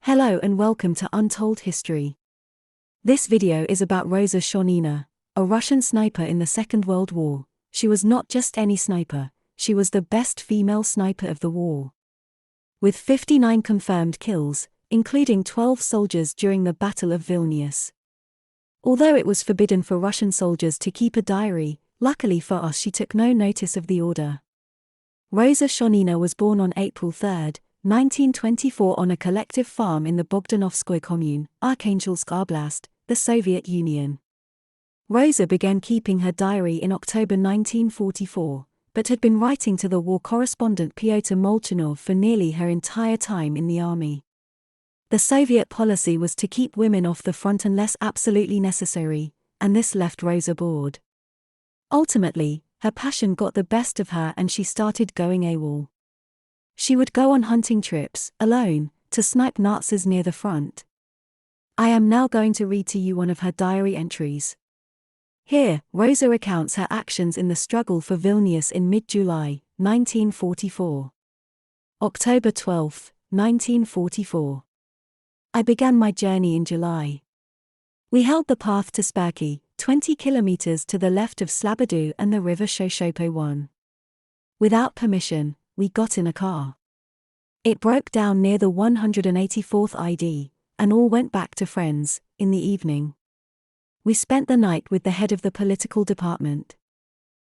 Hello and welcome to Untold History. This video is about Roza Shanina, a Russian sniper in the Second World War. She was not just any sniper, she was the best female sniper of the war. With 59 confirmed kills, including 12 soldiers during the Battle of Vilnius. Although it was forbidden for Russian soldiers to keep a diary, luckily for us she took no notice of the order. Roza Shanina was born on April 3, 1924 on a collective farm in the Bogdanovskoye commune, Arkhangelsk Oblast, the Soviet Union. Roza began keeping her diary in October 1944, but had been writing to the war correspondent Pyotr Molchanov for nearly her entire time in the army. The Soviet policy was to keep women off the front unless absolutely necessary, and this left Roza bored. Ultimately, her passion got the best of her and she started going AWOL. She would go on hunting trips, alone, to snipe Nazis near the front. I am now going to read to you one of her diary entries. Here, Roza recounts her actions in the struggle for Vilnius in mid-July, 1944. October 12, 1944. I began my journey in July. We held the path to Sperky, 20 kilometers to the left of Slabodou and the river Shoshopo 1. Without permission, we got in a car. It broke down near the 184th ID, and all went back to friends, in the evening. We spent the night with the head of the political department.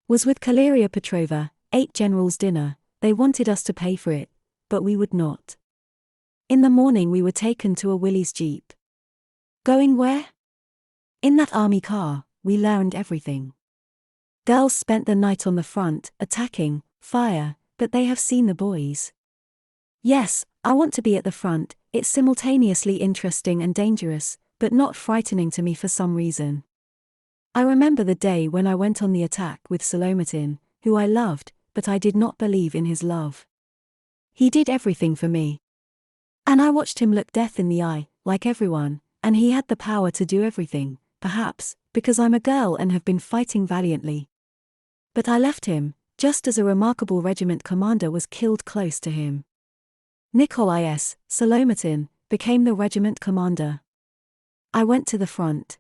Was with Kaleria Petrova, ate General's dinner. They wanted us to pay for it, but we would not. In the morning we were taken to a Willys Jeep. Going where? In that army car, we learned everything. Girls spent the night on the front, attacking, fire, but they have seen the boys. Yes, I want to be at the front. It's simultaneously interesting and dangerous, but not frightening to me for some reason. I remember the day when I went on the attack with Solomatin, who I loved, but I did not believe in his love. He did everything for me. And I watched him look death in the eye, like everyone, and he had the power to do everything, perhaps, because I'm a girl and have been fighting valiantly. But I left him, just as a remarkable regiment commander was killed close to him. Nikolai S. Solomatin became the regiment commander. I went to the front.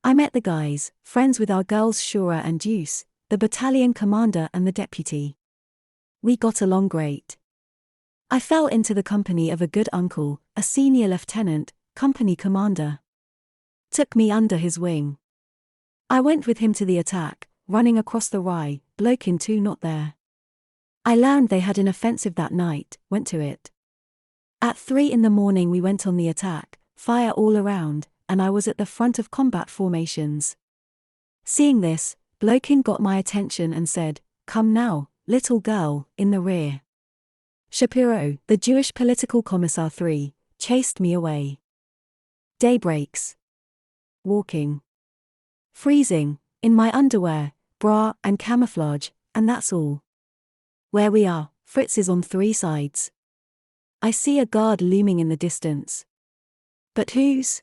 I met the guys, friends with our girls Shura and Deuce, the battalion commander and the deputy. We got along great. I fell into the company of a good uncle, a senior lieutenant, company commander. Took me under his wing. I went with him to the attack, running across the Rye, Blokin 2 not there. I learned they had an offensive that night, went to it. At 3 in the morning we went on the attack, fire all around, and I was at the front of combat formations. Seeing this, Blokin got my attention and said, "Come now, little girl, in the rear." Shapiro, the Jewish political commissar 3, chased me away. Day breaks. Walking. Freezing, in my underwear, bra and camouflage, and that's all. Where we are, Fritz is on 3 sides. I see a guard looming in the distance. But whose?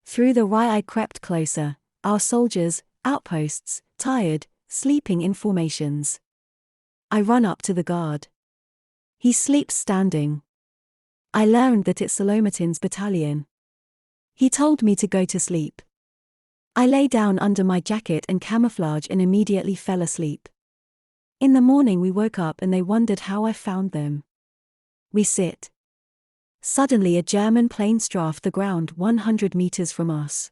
Through the Rye I crept closer, our soldiers, outposts, tired, sleeping in formations. I run up to the guard. He sleeps standing. I learned that it's Solomatin's battalion. He told me to go to sleep. I lay down under my jacket and camouflage and immediately fell asleep. In the morning we woke up and they wondered how I found them. We sit. Suddenly a German plane strafed the ground 100 meters from us.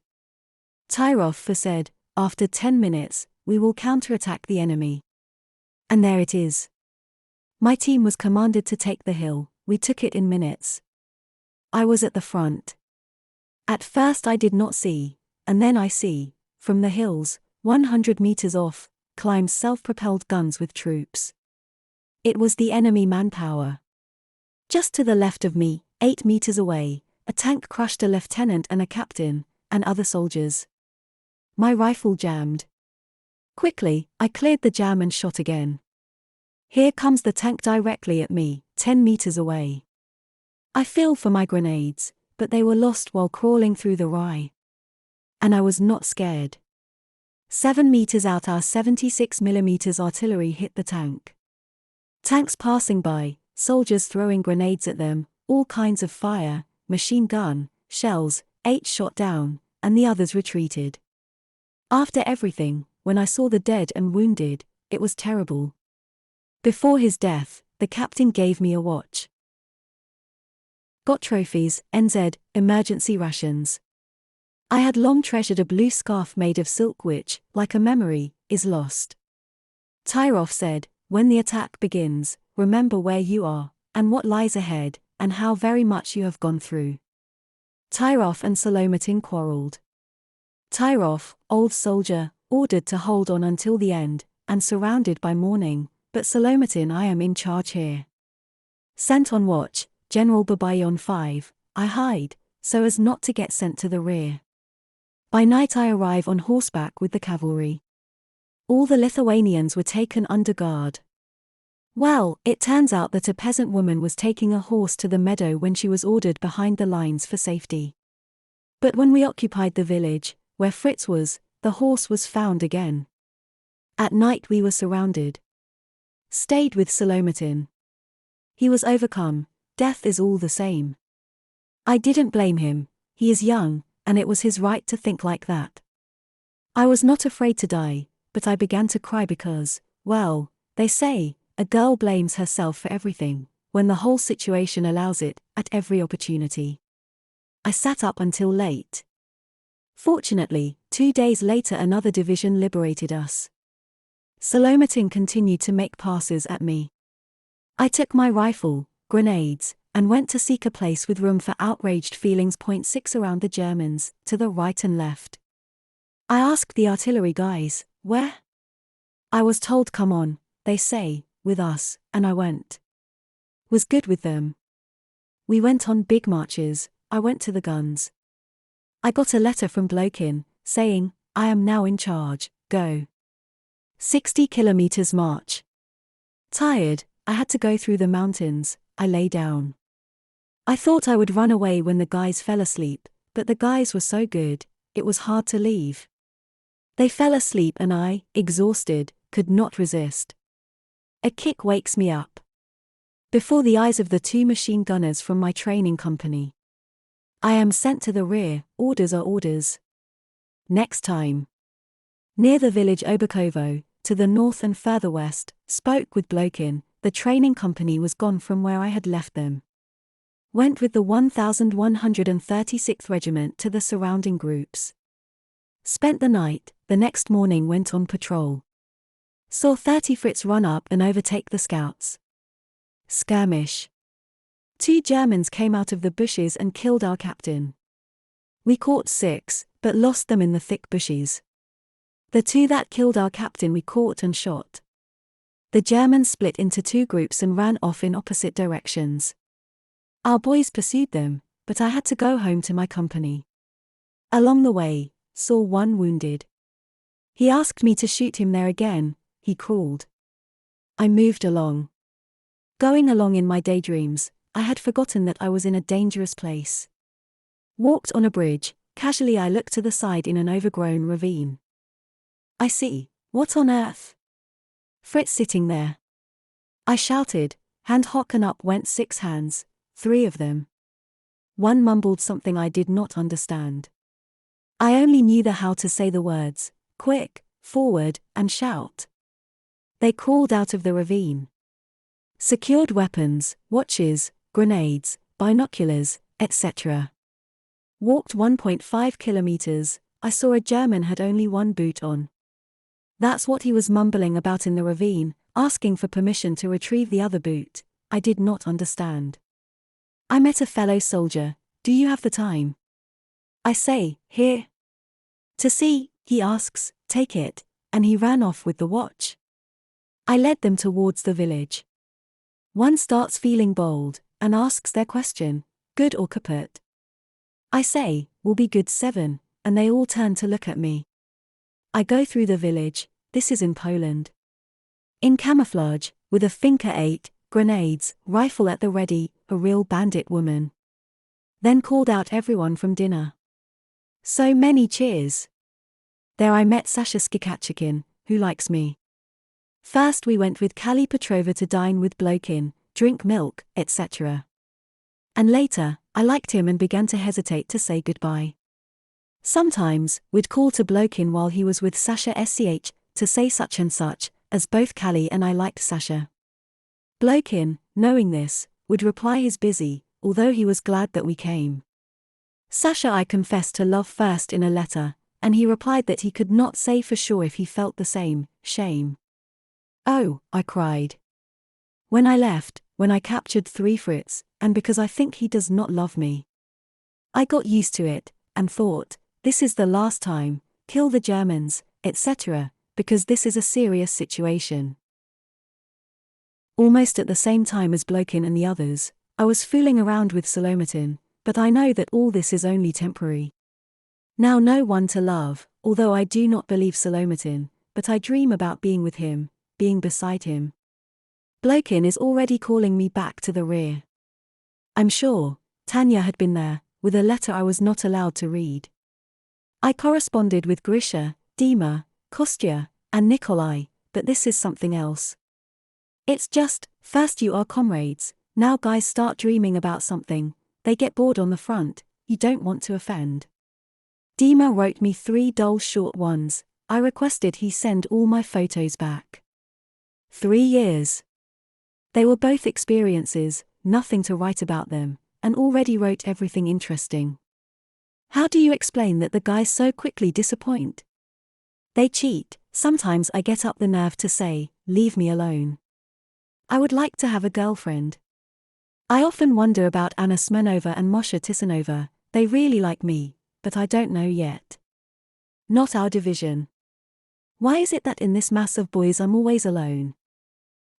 Tyrov said, "After 10 minutes, we will counterattack the enemy." And there it is. My team was commanded to take the hill. We took it in minutes. I was at the front. At first I did not see. And then I see, from the hills, 100 meters off, climbs self-propelled guns with troops. It was the enemy manpower. Just to the left of me, 8 meters away, a tank crushed a lieutenant and a captain, and other soldiers. My rifle jammed. Quickly, I cleared the jam and shot again. Here comes the tank directly at me, 10 meters away. I feel for my grenades, but they were lost while crawling through the Rye. And I was not scared. 7 meters out our 76mm artillery hit the tank. Tanks passing by, soldiers throwing grenades at them, all kinds of fire, machine gun, shells, 8 shot down, and the others retreated. After everything, when I saw the dead and wounded, it was terrible. Before his death, the captain gave me a watch. Got trophies, NZ, emergency rations. I had long treasured a blue scarf made of silk which, like a memory, is lost. Tyrov said, when the attack begins, remember where you are, and what lies ahead, and how very much you have gone through. Tyrov and Solomatin quarreled. Tyrov, old soldier, ordered to hold on until the end, and surrounded by mourning, but Solomatin, I am in charge here. Sent on watch, General Babayon 5, I hide, so as not to get sent to the rear. By night I arrive on horseback with the cavalry. All the Lithuanians were taken under guard. Well, it turns out that a peasant woman was taking a horse to the meadow when she was ordered behind the lines for safety. But when we occupied the village, where Fritz was, the horse was found again. At night we were surrounded. Stayed with Solomatin. He was overcome, death is all the same. I didn't blame him, he is young, and it was his right to think like that. I was not afraid to die, but I began to cry because, well, they say, a girl blames herself for everything, when the whole situation allows it, at every opportunity. I sat up until late. Fortunately, 2 days later another division liberated us. Solomatin continued to make passes at me. I took my rifle, grenades, and went to seek a place with room for outraged feelings. 6 around the Germans, to the right and left. I asked the artillery guys, where? I was told come on, they say, with us, and I went. Was good with them. We went on big marches, I went to the guns. I got a letter from Blokin, saying, I am now in charge, go. 60 kilometers march. Tired, I had to go through the mountains, I lay down. I thought I would run away when the guys fell asleep, but the guys were so good, it was hard to leave. They fell asleep and I, exhausted, could not resist. A kick wakes me up. Before the eyes of the 2 machine gunners from my training company. I am sent to the rear, orders are orders. Next time. Near the village Oberkovo, to the north and further west, spoke with Blokin, the training company was gone from where I had left them. Went with the 1136th Regiment to the surrounding groups. Spent the night, the next morning went on patrol. Saw 30 Fritz run up and overtake the scouts. Skirmish. 2 Germans came out of the bushes and killed our captain. We caught 6, but lost them in the thick bushes. The 2 that killed our captain we caught and shot. The Germans split into 2 groups and ran off in opposite directions. Our boys pursued them, but I had to go home to my company. Along the way, saw 1 wounded. He asked me to shoot him there again, he crawled. I moved along. Going along in my daydreams, I had forgotten that I was in a dangerous place. Walked on a bridge, casually I looked to the side in an overgrown ravine. I see, what on earth? Fritz sitting there. I shouted, hand hock and up went 6 hands, 3 of them. 1 mumbled something I did not understand. I only knew how to say the words, quick, forward, and shout. They crawled out of the ravine. Secured weapons, watches, grenades, binoculars, etc. Walked 1.5 kilometers, I saw a German had only 1 boot on. That's what he was mumbling about in the ravine, asking for permission to retrieve the other boot. I did not understand. I met a fellow soldier, do you have the time? I say, here. To see, he asks, take it, and he ran off with the watch. I led them towards the village. One starts feeling bold, and asks their question, good or kaput? I say, will be good 7, and they all turn to look at me. I go through the village, this is in Poland. In camouflage, with a Finka 8, grenades, rifle at the ready, a real bandit woman. Then called out everyone from dinner. So many cheers. There I met Sasha Skikachikin, who likes me. First we went with Kali Petrova to dine with Blokin, drink milk, etc. And later, I liked him and began to hesitate to say goodbye. Sometimes, we'd call to Blokin while he was with Sasha SCH, to say such and such, as both Callie and I liked Sasha. Blokin, knowing this, would reply he's busy, although he was glad that we came. Sasha I confessed to love first in a letter, and he replied that he could not say for sure if he felt the same, shame. Oh, I cried. When I left, when I captured 3 Fritz, and because I think he does not love me. I got used to it, and thought, this is the last time, kill the Germans, etc., because this is a serious situation. Almost at the same time as Blokin and the others, I was fooling around with Solomatin, but I know that all this is only temporary. Now no one to love, although I do not believe Solomatin, but I dream about being with him, being beside him. Blokin is already calling me back to the rear. I'm sure, Tanya had been there, with a letter I was not allowed to read. I corresponded with Grisha, Dima, Kostya, and Nikolai, but this is something else. It's just, first you are comrades, now guys start dreaming about something, they get bored on the front, you don't want to offend. Dima wrote me 3 dull short ones, I requested he send all my photos back. 3 years. They were both experiences, nothing to write about them, and already wrote everything interesting. How do you explain that the guys so quickly disappoint? They cheat, sometimes I get up the nerve to say, leave me alone. I would like to have a girlfriend. I often wonder about Anna Smirnova and Moshe Tisanova, they really like me, but I don't know yet. Not our division. Why is it that in this mass of boys I'm always alone?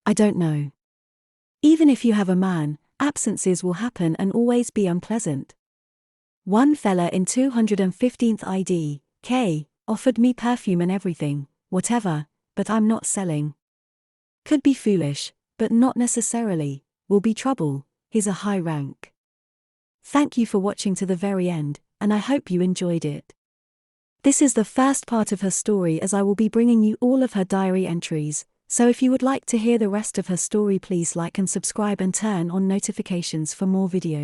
I don't know. Even if you have a man, absences will happen and always be unpleasant. One fella in 215th ID, K, offered me perfume and everything, whatever, but I'm not selling. Could be foolish, but not necessarily, will be trouble, he's a high rank. Thank you for watching to the very end, and I hope you enjoyed it. This is the first part of her story, as I will be bringing you all of her diary entries, so if you would like to hear the rest of her story, please like and subscribe and turn on notifications for more videos.